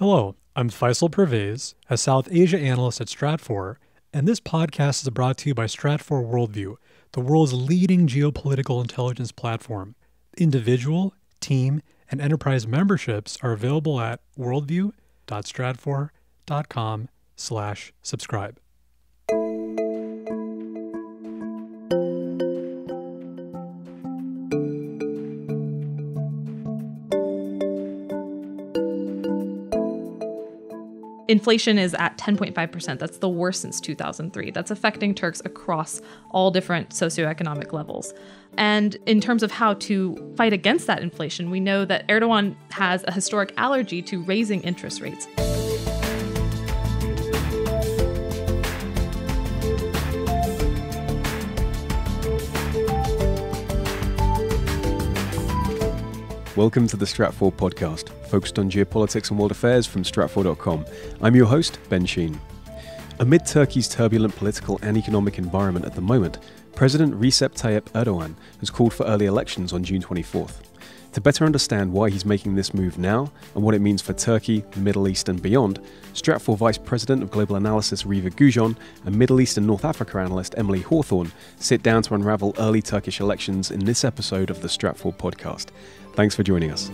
Hello, I'm Faisal Pervez, a South Asia analyst at Stratfor, and this podcast is brought to you by Stratfor Worldview, the world's leading geopolitical intelligence platform. Individual, team, and enterprise memberships are available at worldview.stratfor.com/subscribe. Inflation is at 10.5%. That's the worst since 2003. That's affecting Turks across all different socioeconomic levels. And in terms of how to fight against that inflation, we know that Erdogan has a historic allergy to raising interest rates. Welcome to the Stratfor Podcast, focused on geopolitics and world affairs from Stratfor.com. I'm your host, Ben Sheen. Amid Turkey's turbulent political and economic environment at the moment, President Recep Tayyip Erdogan has called for early elections on June 24th. To better understand why he's making this move now and what it means for Turkey, the Middle East and beyond, Stratfor Vice President of Global Analysis Reva Goujon and Middle East and North Africa analyst Emily Hawthorne sit down to unravel early Turkish elections in this episode of the Stratfor Podcast. Thanks for joining us.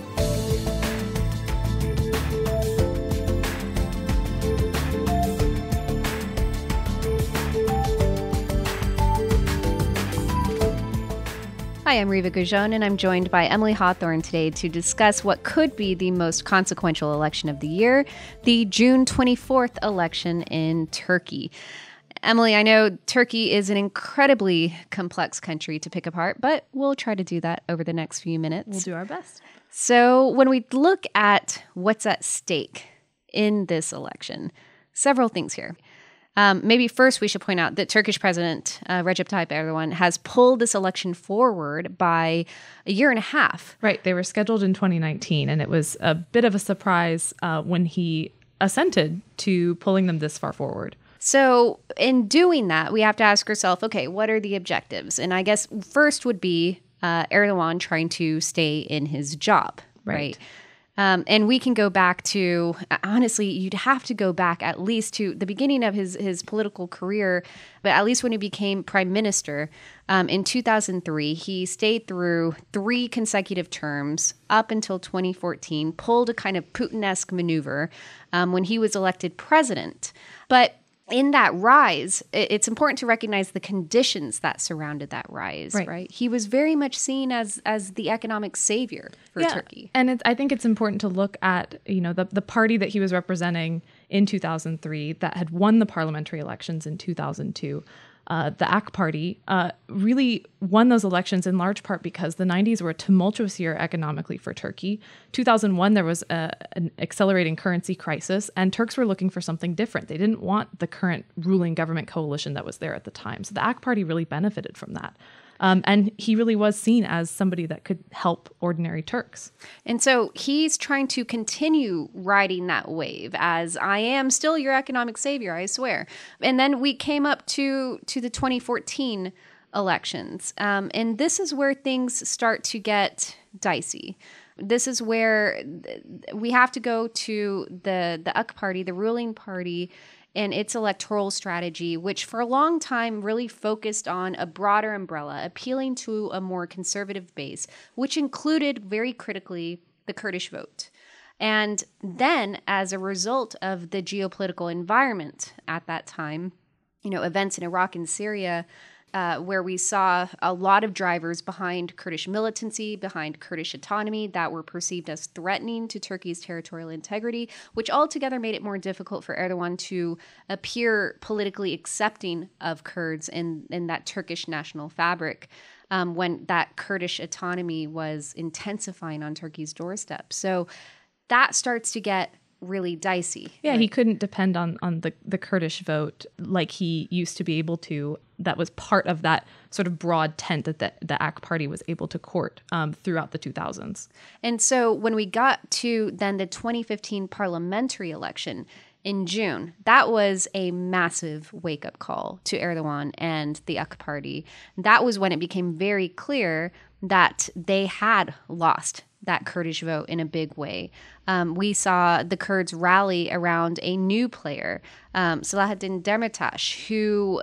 Hi, I'm Reva Goujon, and I'm joined by Emily Hawthorne today to discuss what could be the most consequential election of the year, the June 24th election in Turkey. Emily, I know Turkey is an incredibly complex country to pick apart, but we'll try to do that over the next few minutes. We'll do our best. So when we look at what's at stake in this election, several things here. Maybe first we should point out that Turkish President Recep Tayyip Erdogan has pulled this election forward by a year and a half. Right. They were scheduled in 2019, and it was a bit of a surprise when he assented to pulling them this far forward. So in doing that, we have to ask ourselves, okay, what are the objectives? And I guess first would be Erdogan trying to stay in his job, right? And we can go back to, honestly, you'd have to go back at least to the beginning of his political career, but at least when he became prime minister in 2003, he stayed through 3 consecutive terms up until 2014, pulled a kind of Putin-esque maneuver when he was elected president. But in that rise, it's important to recognize the conditions that surrounded that rise, right? He was very much seen as the economic savior for Turkey. And I think it's important to look at, the party that he was representing in 2003 that had won the parliamentary elections in 2002. The AK party really won those elections in large part because the 90s were a tumultuous year economically for Turkey. 2001, there was an accelerating currency crisis, and Turks were looking for something different. They didn't want the current ruling government coalition that was there at the time. So the AK party really benefited from that. And he really was seen as somebody that could help ordinary Turks. And so he's trying to continue riding that wave as I am still your economic savior, I swear. And then we came up to the 2014 elections. And this is where things start to get dicey. This is where we have to go to the AK party, the ruling party, and its electoral strategy, which for a long time really focused on a broader umbrella, appealing to a more conservative base, which included, very critically, the Kurdish vote. And then, as a result of the geopolitical environment at that time, events in Iraq and Syria, where we saw a lot of drivers behind Kurdish militancy, behind Kurdish autonomy that were perceived as threatening to Turkey's territorial integrity, which altogether made it more difficult for Erdogan to appear politically accepting of Kurds in that Turkish national fabric when that Kurdish autonomy was intensifying on Turkey's doorstep. So that starts to get really dicey. Yeah, right? He couldn't depend on the Kurdish vote like he used to be able to. That was part of that sort of broad tent that the AK party was able to court throughout the 2000s. And so when we got to then the 2015 parliamentary election in June, that was a massive wake-up call to Erdogan and the AK party. That was when it became very clear that they had lost that Kurdish vote in a big way. We saw the Kurds rally around a new player, Selahattin Demirtas, who,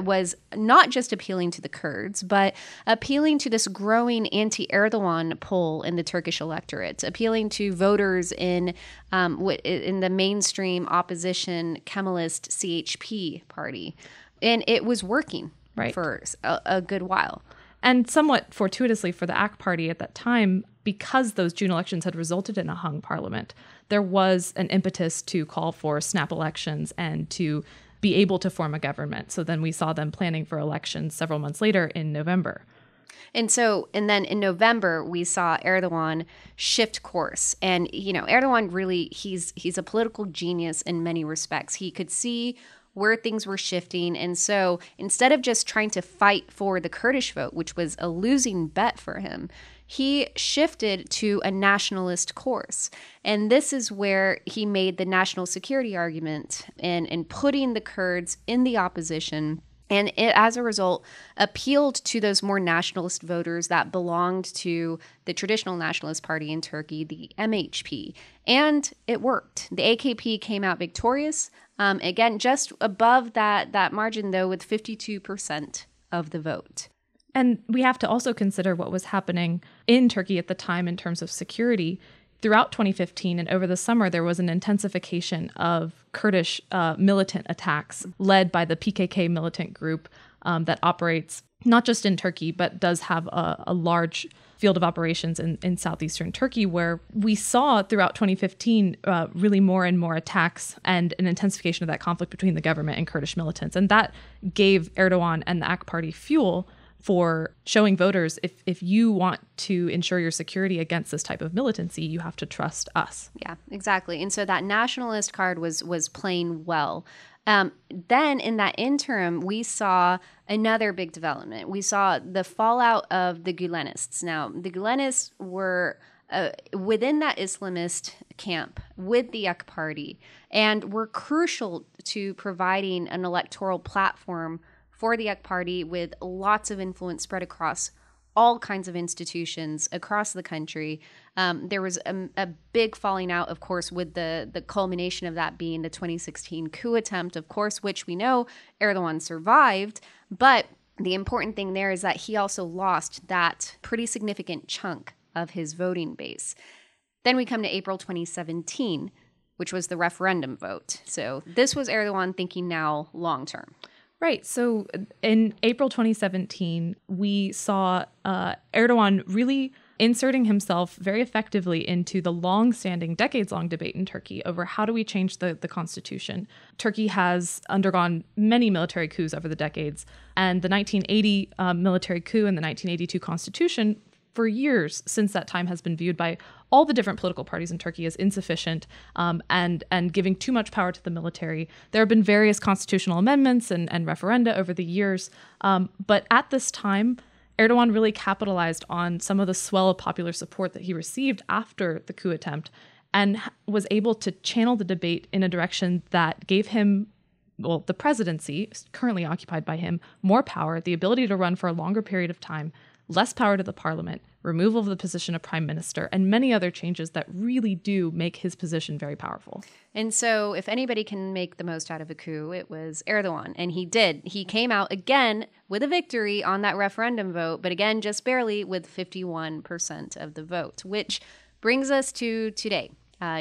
was not just appealing to the Kurds, but appealing to this growing anti-Erdogan pull in the Turkish electorate, appealing to voters in the mainstream opposition Kemalist CHP party. And it was working for a good while. And somewhat fortuitously for the AK party at that time, because those June elections had resulted in a hung parliament, there was an impetus to call for snap elections and to be able to form a government. So then we saw them planning for elections several months later in November. And then in November, we saw Erdogan shift course. And, Erdogan really, he's a political genius in many respects. He could see where things were shifting. And so instead of just trying to fight for the Kurdish vote, which was a losing bet for him, he shifted to a nationalist course. And this is where he made the national security argument and putting the Kurds in the opposition. And it, as a result, appealed to those more nationalist voters that belonged to the traditional nationalist party in Turkey, the MHP. And it worked. The AKP came out victorious. Again, just above that margin, though, with 52% of the vote. And we have to also consider what was happening in Turkey at the time in terms of security. Throughout 2015 and over the summer, there was an intensification of Kurdish militant attacks led by the PKK militant group that operates not just in Turkey, but does have a large field of operations in southeastern Turkey, where we saw throughout 2015 really more and more attacks and an intensification of that conflict between the government and Kurdish militants. And that gave Erdogan and the AK party fuel for showing voters, if you want to ensure your security against this type of militancy, you have to trust us. Yeah, exactly. And so that nationalist card was playing well. Then in that interim, we saw another big development. We saw the fallout of the Gülenists. Now, the Gülenists were within that Islamist camp with the AK party and were crucial to providing an electoral platform for the AK party with lots of influence spread across all kinds of institutions across the country. There was a big falling out, of course, with the culmination of that being the 2016 coup attempt, of course, which we know Erdogan survived. But the important thing there is that he also lost that pretty significant chunk of his voting base. Then we come to April 2017, which was the referendum vote. So this was Erdogan thinking now long term. Right. So in April 2017, we saw Erdogan really inserting himself very effectively into the long-standing, decades-long debate in Turkey over how do we change the constitution. Turkey has undergone many military coups over the decades, and the 1980 military coup and the 1982 constitution for years since that time has been viewed by all the different political parties in Turkey as insufficient and giving too much power to the military. There have been various constitutional amendments and referenda over the years. But at this time, Erdogan really capitalized on some of the swell of popular support that he received after the coup attempt and was able to channel the debate in a direction that gave him, well, the presidency, currently occupied by him, more power, the ability to run for a longer period of time, less power to the parliament, removal of the position of prime minister, and many other changes that really do make his position very powerful. And so if anybody can make the most out of a coup, it was Erdogan. And he did. He came out again with a victory on that referendum vote, but again, just barely with 51% of the vote, which brings us to today,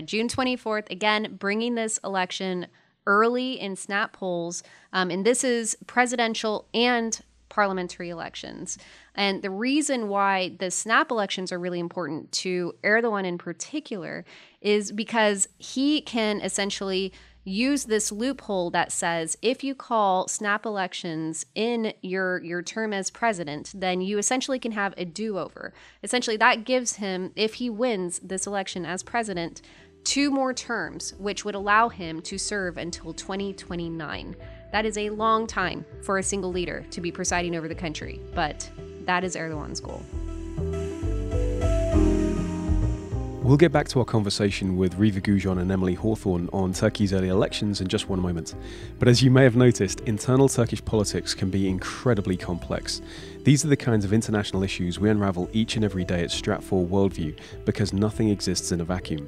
June 24th, again, bringing this election early in snap polls. And this is presidential and parliamentary elections. And the reason why the snap elections are really important to Erdogan in particular is because he can essentially use this loophole that says if you call snap elections in your term as president, then you essentially can have a do-over. Essentially, that gives him, if he wins this election as president, 2 more terms, which would allow him to serve until 2029. That is a long time for a single leader to be presiding over the country, but that is Erdogan's goal. We'll get back to our conversation with Reva Goujon and Emily Hawthorne on Turkey's early elections in just one moment. But as you may have noticed, internal Turkish politics can be incredibly complex. These are the kinds of international issues we unravel each and every day at Stratfor Worldview, because nothing exists in a vacuum.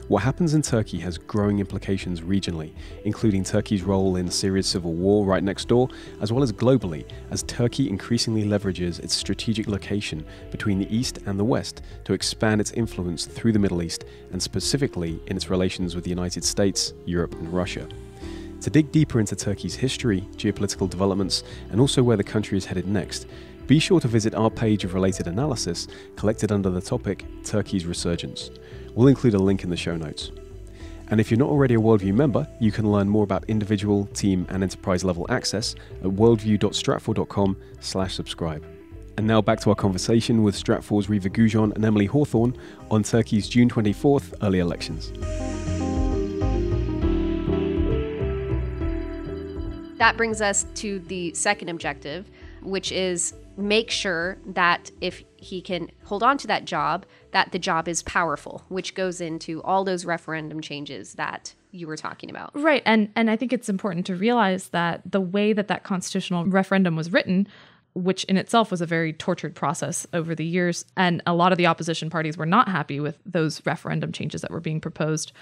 What happens in Turkey has growing implications regionally, including Turkey's role in Syria's civil war right next door, as well as globally, as Turkey increasingly leverages its strategic location between the East and the West to expand its influence through the Middle East, and specifically in its relations with the United States, Europe, and Russia. To dig deeper into Turkey's history, geopolitical developments, and also where the country is headed next, be sure to visit our page of related analysis collected under the topic Turkey's Resurgence. We'll include a link in the show notes. And if you're not already a Worldview member, you can learn more about individual, team, and enterprise level access at worldview.stratfor.com/subscribe. And now back to our conversation with Stratfor's Reva Goujon and Emily Hawthorne on Turkey's June 24th early elections. That brings us to the second objective, which is make sure that if he can hold on to that job, that the job is powerful, which goes into all those referendum changes that you were talking about. Right. And I think it's important to realize that the way that that constitutional referendum was written, which in itself was a very tortured process over the years, and a lot of the opposition parties were not happy with those referendum changes that were being proposed.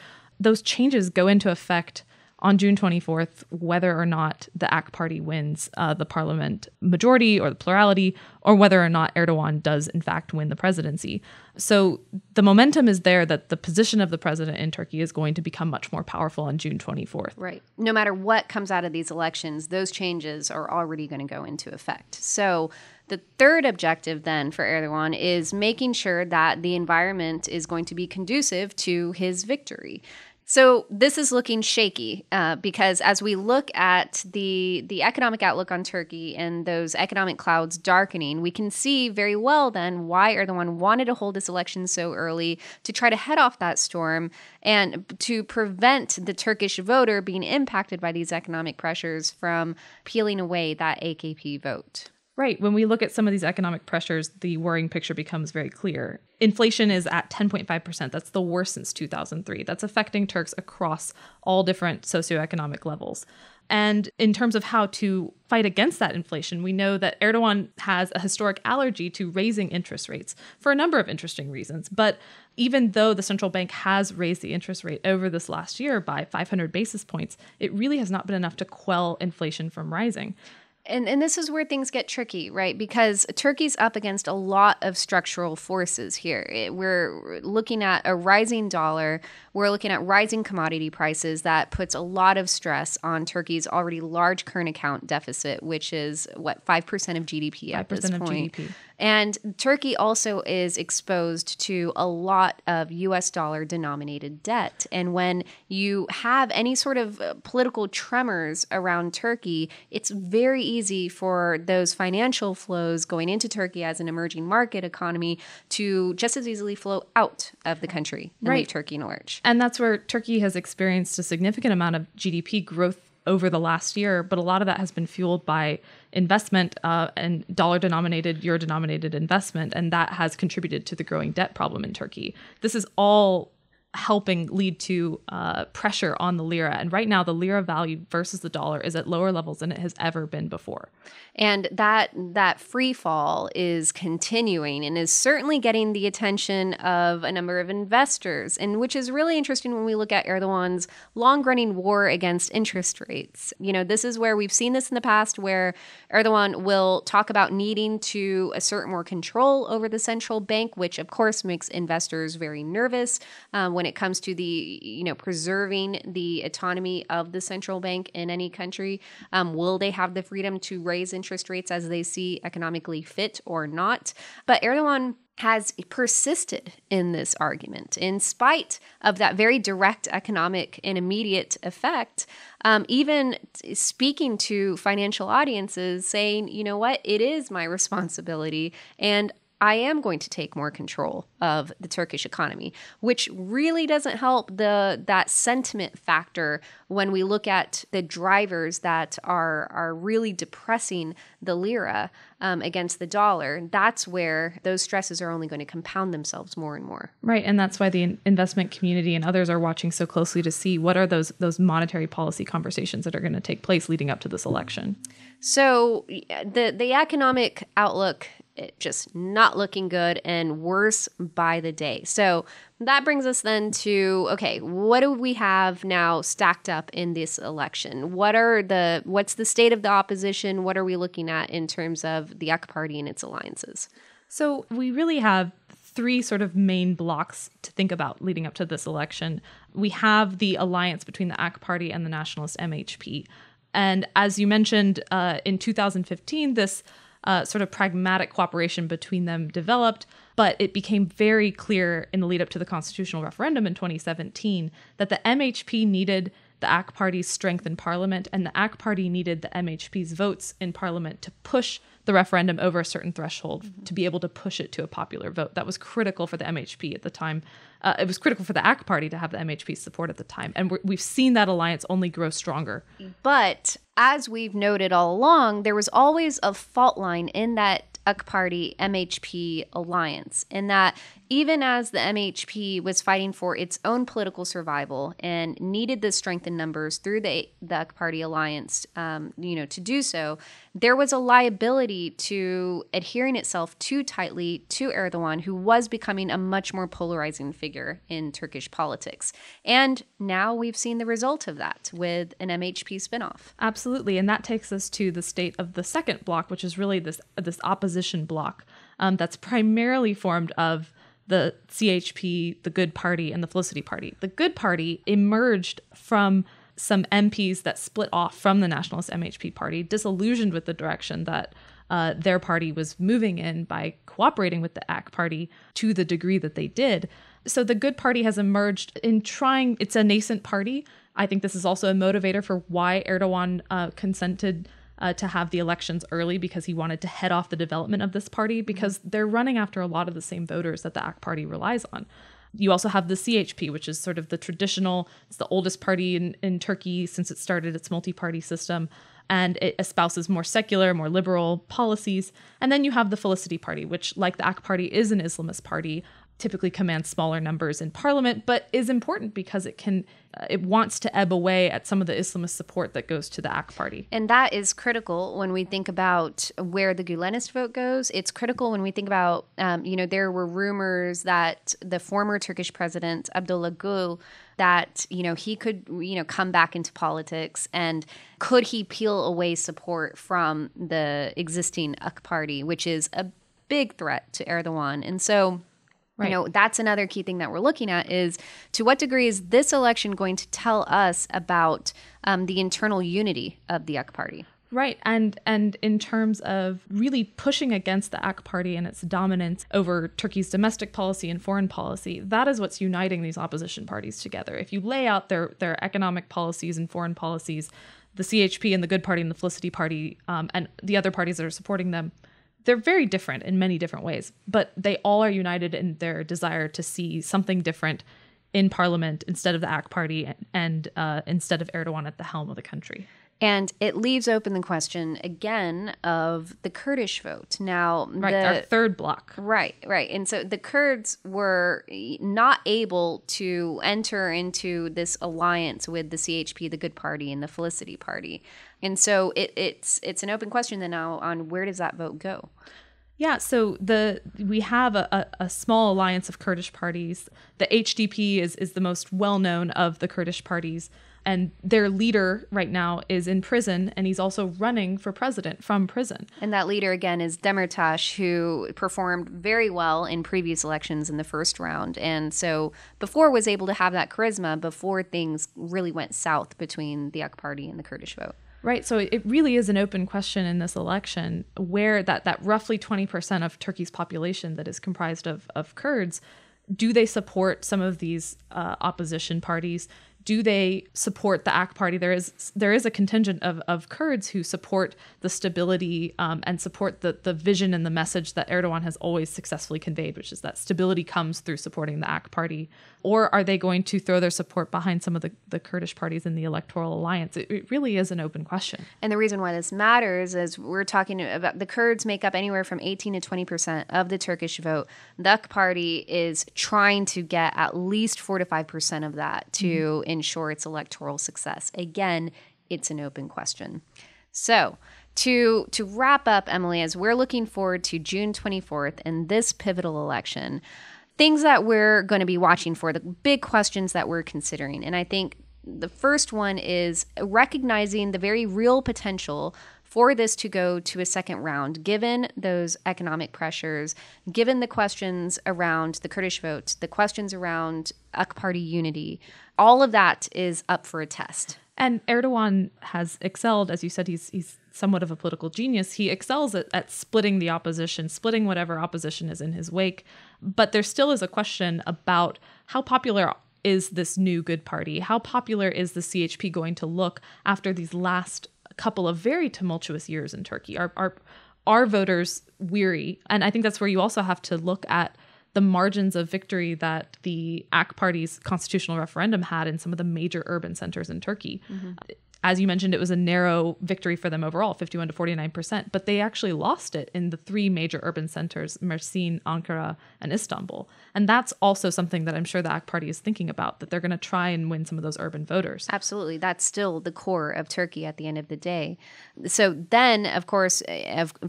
Those changes go into effect on June 24th, whether or not the AK party wins the parliament majority or the plurality, or whether or not Erdogan does in fact win the presidency. So the momentum is there that the position of the president in Turkey is going to become much more powerful on June 24th. Right. No matter what comes out of these elections, those changes are already going to go into effect. So the third objective then for Erdogan is making sure that the environment is going to be conducive to his victory. So this is looking shaky because as we look at the economic outlook on Turkey and those economic clouds darkening, we can see very well then why Erdogan wanted to hold this election so early, to try to head off that storm and to prevent the Turkish voter being impacted by these economic pressures from peeling away that AKP vote. Right. When we look at some of these economic pressures, the worrying picture becomes very clear. Inflation is at 10.5%. That's the worst since 2003. That's affecting Turks across all different socioeconomic levels. And in terms of how to fight against that inflation, we know that Erdogan has a historic allergy to raising interest rates for a number of interesting reasons. But even though the central bank has raised the interest rate over this last year by 500 basis points, it really has not been enough to quell inflation from rising. And this is where things get tricky, right? Because Turkey's up against a lot of structural forces here. We're looking at a rising dollar. We're looking at rising commodity prices. That puts a lot of stress on Turkey's already large current account deficit, which is, 5% of GDP at this point. 5% of GDP. And Turkey also is exposed to a lot of US dollar denominated debt. And when you have any sort of political tremors around Turkey, it's very easy for those financial flows going into Turkey as an emerging market economy to just as easily flow out of the country and leave Turkey in a lurch. And that's where Turkey has experienced a significant amount of GDP growth over the last year, but a lot of that has been fueled by investment and dollar-denominated, euro-denominated investment, and that has contributed to the growing debt problem in Turkey. This is all helping lead to pressure on the lira. And right now, the lira value versus the dollar is at lower levels than it has ever been before. And that free fall is continuing and is certainly getting the attention of a number of investors, and which is really interesting when we look at Erdogan's long-running war against interest rates. You know, this is where we've seen this in the past, where Erdogan will talk about needing to assert more control over the central bank, which of course makes investors very nervous when it comes to the, preserving the autonomy of the central bank in any country. Will they have the freedom to raise interest rates as they see economically fit or not? But Erdogan has persisted in this argument in spite of that very direct economic and immediate effect, even speaking to financial audiences saying, you know what, it is my responsibility and I am going to take more control of the Turkish economy, which really doesn't help that sentiment factor when we look at the drivers that are really depressing the lira against the dollar. That's where those stresses are only going to compound themselves more and more. Right, and that's why the investment community and others are watching so closely to see what are those monetary policy conversations that are going to take place leading up to this election. So the economic outlook, just not looking good and worse by the day. So that brings us then to, okay, what do we have now stacked up in this election? What's the state of the opposition? What are we looking at in terms of the AK Party and its alliances? So we really have three sort of main blocks to think about leading up to this election. We have the alliance between the AK Party and the nationalist MHP. And as you mentioned, in 2015, this sort of pragmatic cooperation between them developed, but it became very clear in the lead up to the constitutional referendum in 2017 that the MHP needed the AK Party's strength in parliament, and the AK Party needed the MHP's votes in parliament to push the referendum over a certain threshold to be able to push it to a popular vote. That was critical for the MHP at the time. It was critical for the AK Party to have the MHP's support at the time. And we've seen that alliance only grow stronger. But as we've noted all along, there was always a fault line in that AK Party MHP alliance, in that even as the MHP was fighting for its own political survival and needed the strength in numbers through the AK Party alliance, to do so, there was a liability to adhering itself too tightly to Erdogan, who was becoming a much more polarizing figure in Turkish politics. And now we've seen the result of that with an MHP spinoff. Absolutely. And that takes us to the state of the second block, which is really this opposition block that's primarily formed of the CHP, the Good Party, and the Felicity Party. The Good Party emerged from some MPs that split off from the nationalist MHP party, disillusioned with the direction that their party was moving in by cooperating with the AK Party to the degree that they did. So the Good Party has emerged in trying, it's a nascent party. I think this is also a motivator for why Erdogan consented to have the elections early, because he wanted to head off the development of this party, because they're running after a lot of the same voters that the AK Party relies on. You also have the CHP, which is sort of the traditional, it's the oldest party in Turkey since it started its multi-party system, and it espouses more secular, more liberal policies. And then you have the Felicity Party, which, like the AK Party, is an Islamist party, typically commands smaller numbers in parliament, but is important because it wants to ebb away at some of the Islamist support that goes to the AK Party. And that is critical when we think about where the Gülenist vote goes. It's critical when we think about, there were rumors that the former Turkish president, Abdullah Gül, that, he could, come back into politics, and could he peel away support from the existing AK Party, which is a big threat to Erdogan. And so, right. That's another key thing that we're looking at is, to what degree is this election going to tell us about the internal unity of the AK Party? Right. And in terms of really pushing against the AK Party and its dominance over Turkey's domestic policy and foreign policy, that is what's uniting these opposition parties together. If you lay out their economic policies and foreign policies, the CHP and the Good Party and the Felicity Party and the other parties that are supporting them, they're very different in many different ways, but they all are united in their desire to see something different in parliament instead of the AK Party and instead of Erdogan at the helm of the country. And it leaves open the question again of the Kurdish vote. Now, our third block. Right. And so the Kurds were not able to enter into this alliance with the CHP, the Good Party, and the Felicity Party. And so it's an open question then now on where does that vote go? Yeah, so we have a small alliance of Kurdish parties. The HDP is the most well-known of the Kurdish parties, and their leader right now is in prison, and he's also running for president from prison. And that leader, again, is Demirtas, who performed very well in previous elections in the first round, and so before was able to have that charisma before things really went south between the AK Party and the Kurdish vote. Right. So it really is an open question in this election where that roughly 20% of Turkey's population that is comprised of Kurds, do they support some of these opposition parties? do they support the AK party? There is a contingent of Kurds who support the stability and support the vision and the message that Erdogan has always successfully conveyed, which is that stability comes through supporting the AK party. Or are they going to throw their support behind some of the Kurdish parties in the electoral alliance? It really is an open question. And the reason why this matters is we're talking about the Kurds make up anywhere from 18 to 20% of the Turkish vote. The AK party is trying to get at least 4 to 5% of that to ensure its electoral success. Again, it's an open question. So to wrap up, Emily, as we're looking forward to June 24th and this pivotal election, things that we're going to be watching for, the big questions that we're considering. And I think the first one is recognizing the very real potential for this to go to a second round, given those economic pressures, given the questions around the Kurdish vote, the questions around AK party unity, all of that is up for a test. And Erdogan has excelled, as you said, he's somewhat of a political genius. He excels at splitting the opposition, splitting whatever opposition is in his wake. But there still is a question about how popular is this new good party? How popular is the CHP going to look after these last couple of very tumultuous years in Turkey? Are voters weary? And I think that's where you also have to look at the margins of victory that the AK party's constitutional referendum had in some of the major urban centers in Turkey. As you mentioned, it was a narrow victory for them overall, 51 to 49%, but they actually lost it in the three major urban centers, Mersin, Ankara, and Istanbul. And that's also something that I'm sure the AK party is thinking about, that they're going to try and win some of those urban voters. Absolutely. That's still the core of Turkey at the end of the day. So then, of course,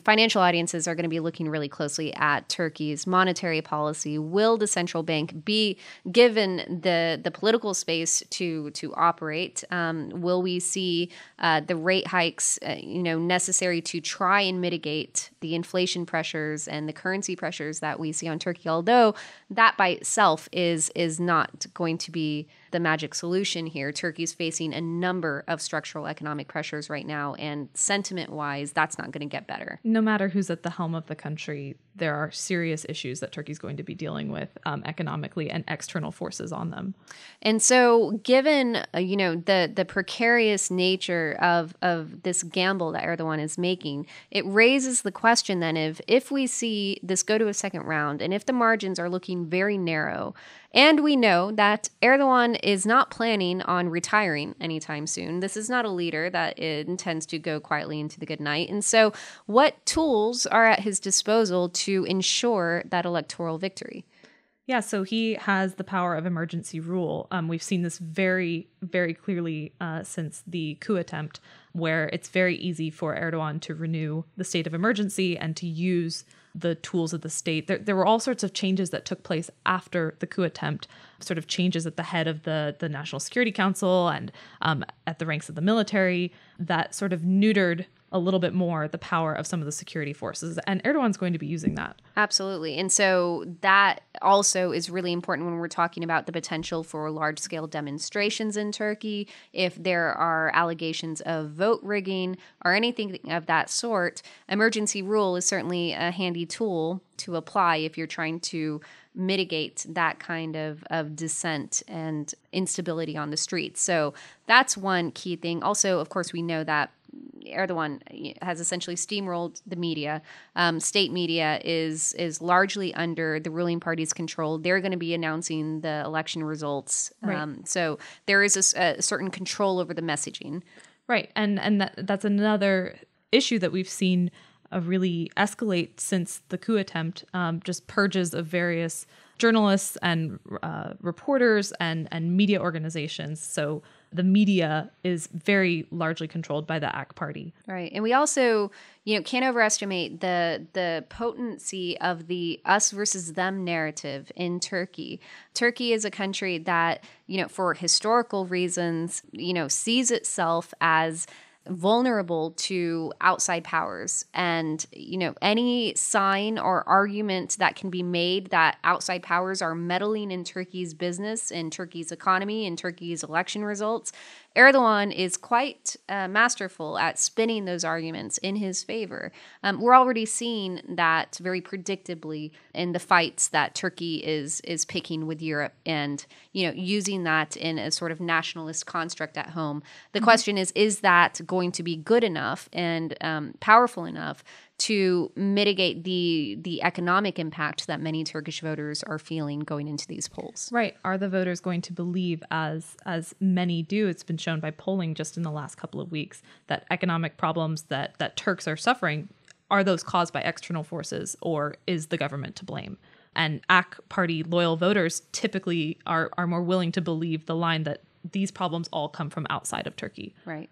financial audiences are going to be looking really closely at Turkey's monetary policy. Will the central bank be given the political space to operate? Will we see the rate hikes, necessary to try and mitigate the inflation pressures and the currency pressures that we see on Turkey? Although that by itself is not going to be the magic solution here. Turkey's facing a number of structural economic pressures right now, and sentiment-wise, that's not going to get better. No matter who's at the helm of the country, there are serious issues that Turkey's going to be dealing with economically and external forces on them. And so given, the precarious nature of this gamble that Erdogan is making, it raises the question then if we see this go to a second round and if the margins are looking very narrow, and we know that Erdogan is not planning on retiring anytime soon. This is not a leader that intends to go quietly into the good night. And so what tools are at his disposal to ensure that electoral victory? Yeah, so he has the power of emergency rule. We've seen this very, very clearly since the coup attempt, where it's very easy for Erdogan to renew the state of emergency and to use the tools of the state. There were all sorts of changes that took place after the coup attempt, sort of changes at the head of the National Security Council and at the ranks of the military that sort of neutered a little bit more the power of some of the security forces. And Erdogan's going to be using that. Absolutely. And so that also is really important when we're talking about the potential for large-scale demonstrations in Turkey. If there are allegations of vote rigging or anything of that sort, emergency rule is certainly a handy tool to apply if you're trying to mitigate that kind of dissent and instability on the streets. So that's one key thing. Also, of course, we know that Erdogan has essentially steamrolled the media. State media is largely under the ruling party's control. They're going to be announcing the election results. Right. So there is a certain control over the messaging. Right. And that's another issue that we've seen really escalate since the coup attempt, just purges of various journalists and reporters and media organizations. So the media is very largely controlled by the AK party. Right. And we also, can't overestimate the potency of the us versus them narrative in Turkey. Turkey is a country that, for historical reasons, sees itself as vulnerable to outside powers. And, any sign or argument that can be made that outside powers are meddling in Turkey's business, in Turkey's economy, in Turkey's election results Erdogan is quite masterful at spinning those arguments in his favor. We're already seeing that very predictably in the fights that Turkey is picking with Europe, and using that in a sort of nationalist construct at home. The question is that going to be good enough and powerful enough to mitigate the economic impact that many Turkish voters are feeling going into these polls? Right. Are the voters going to believe, as many do, it's been shown by polling just in the last couple of weeks, that economic problems that Turks are suffering, are those caused by external forces, or is the government to blame? And AK party loyal voters typically are more willing to believe the line that these problems all come from outside of Turkey. Right.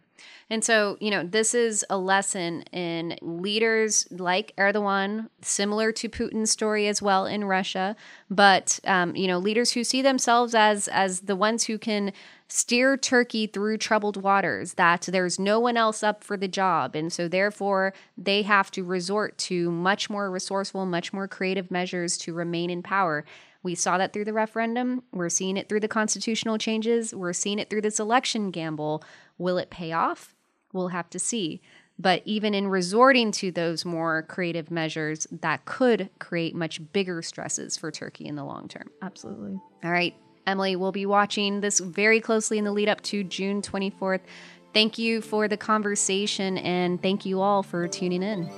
And so, this is a lesson in leaders like Erdogan, similar to Putin's story as well in Russia, but, leaders who see themselves as the ones who can steer Turkey through troubled waters, that there's no one else up for the job. And so therefore, they have to resort to much more resourceful, much more creative measures to remain in power. We saw that through the referendum. We're seeing it through the constitutional changes. We're seeing it through this election gamble. Will it pay off? We'll have to see. But even in resorting to those more creative measures, that could create much bigger stresses for Turkey in the long term. Absolutely. All right, Emily, we'll be watching this very closely in the lead up to June 24th. Thank you for the conversation, and thank you all for tuning in.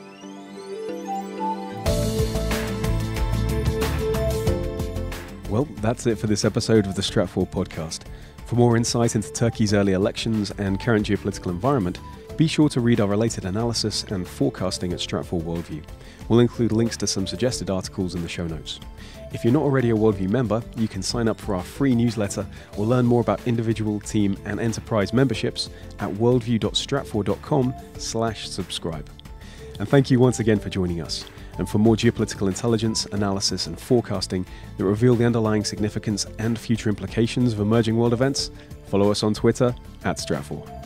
Well, that's it for this episode of the Stratfor Podcast. For more insight into Turkey's early elections and current geopolitical environment, be sure to read our related analysis and forecasting at Stratfor Worldview. We'll include links to some suggested articles in the show notes. If you're not already a Worldview member, you can sign up for our free newsletter or learn more about individual, team, and enterprise memberships at worldview.stratfor.com/subscribe. And thank you once again for joining us. And for more geopolitical intelligence, analysis, and forecasting that reveal the underlying significance and future implications of emerging world events, follow us on Twitter @Stratfor.